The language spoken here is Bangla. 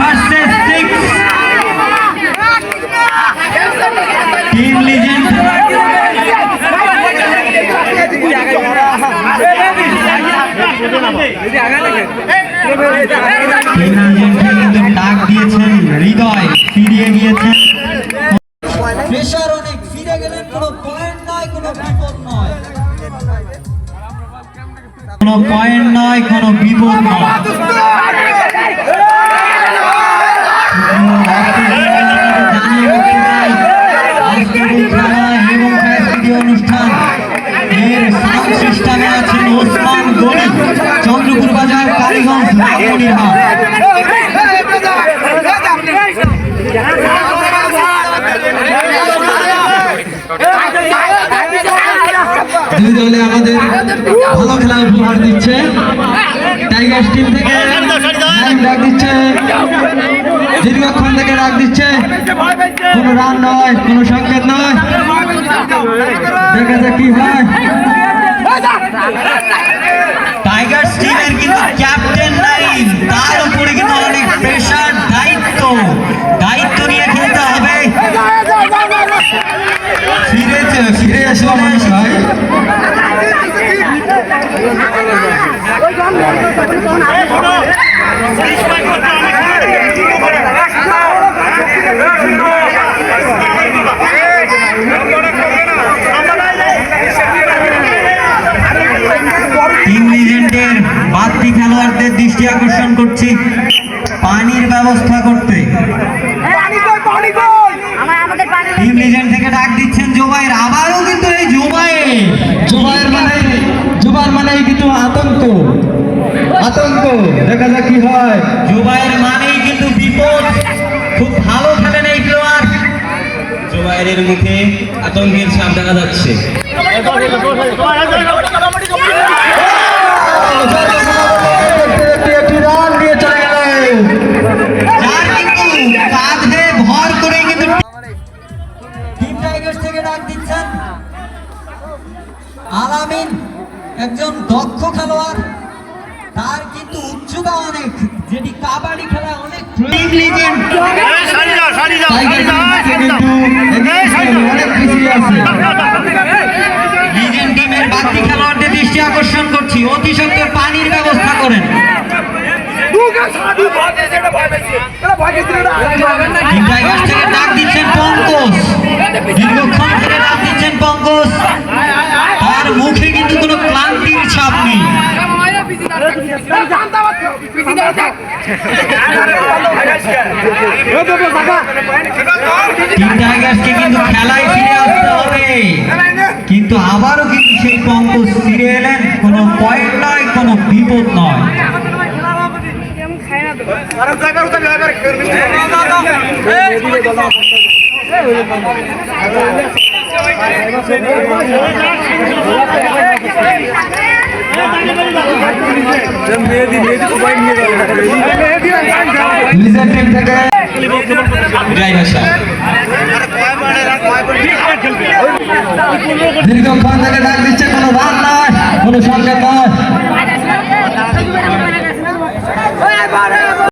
versus 6. Team Legend ডাক দিয়েছেন হৃদয়, ফিরিয়ে গিয়েছেন। প্রেশার অনেক, ফিরে গেলেন, কোনো পয়েন্ট নয়, কোনো বিপদ নয়, কোনো পয়েন্ট নয়, কোনো বিপদ নয়। অনুষ্ঠান এর সাউন্ড সিস্টেমে আছেন ওসমান গনি, চন্দ্রপুর বাজার, কালীগঞ্জ, লালমনিরহাট। দুই দলে আমাদের ভালো খেলা উপহার দিচ্ছে। টাইগার্স টিম থেকে ডাক দিচ্ছে, দীর্ঘক্ষণ থেকে ডাক দিচ্ছে, কোনো রান নয়, কোনো সংকেত নয়, দেখা যাক কি হয়। টাইগার্স টিমের কিন্তু ক্যাপ্টেন নাই, তার উপরে কিন্তু অনেক প্রেশার, দায়িত্ব নিয়ে খেলতে হবে। ফিরে আসলো মানুষ ভাই। টিম লিজেন্ডের বাড়তি খেলোয়াড়দের দৃষ্টি আকর্ষণ করছি পানির ব্যবস্থা করতে। টিম লিজেন্ড থেকে ডাক দিচ্ছেন জোবাইর, আবারও কিন্তু এই জোবাইর মানে কিন্তু আতঙ্ক, দেখা যাক কি হয়। জোবাইর মানেই কিন্তু বিপদ, খুব ভালো খেলেন এই খেলোয়াড়। জোবাইরের মুখে আতঙ্কের ছাপ দেখা যাচ্ছে। আলামিন একজন দক্ষ খেলোয়াড়, তার কিন্তু উচ্চতা অনেক, যেটি কাবাডি খেলা অনেক। লিজেন্ড টিমের বাড়তি খেলোয়াড়দের দৃষ্টি আকর্ষণ করছি, অতি সত্বর পানির ব্যবস্থা করেন। থেকে ডাক দিচ্ছেন পঙ্কজ, দীর্ঘক্ষণ থেকে ডাক দিচ্ছেন পঙ্কজ, তার মুখে কিন্তু কোনো ক্লান্তির ছাপ নেই। টাইগার্সকে কিন্তু খেলায় ফিরে আসতে হবে, কিন্তু আবারও কিন্তু সেই পঙ্কজ ফিরে এলেন, কোনো পয়েন্ট নয়, কোনো বিপদ নয়। দীর্ঘক্ষণ থেকে ডাক দিচ্ছে, কোনো রান নয়, কোনো সংকেত নয়।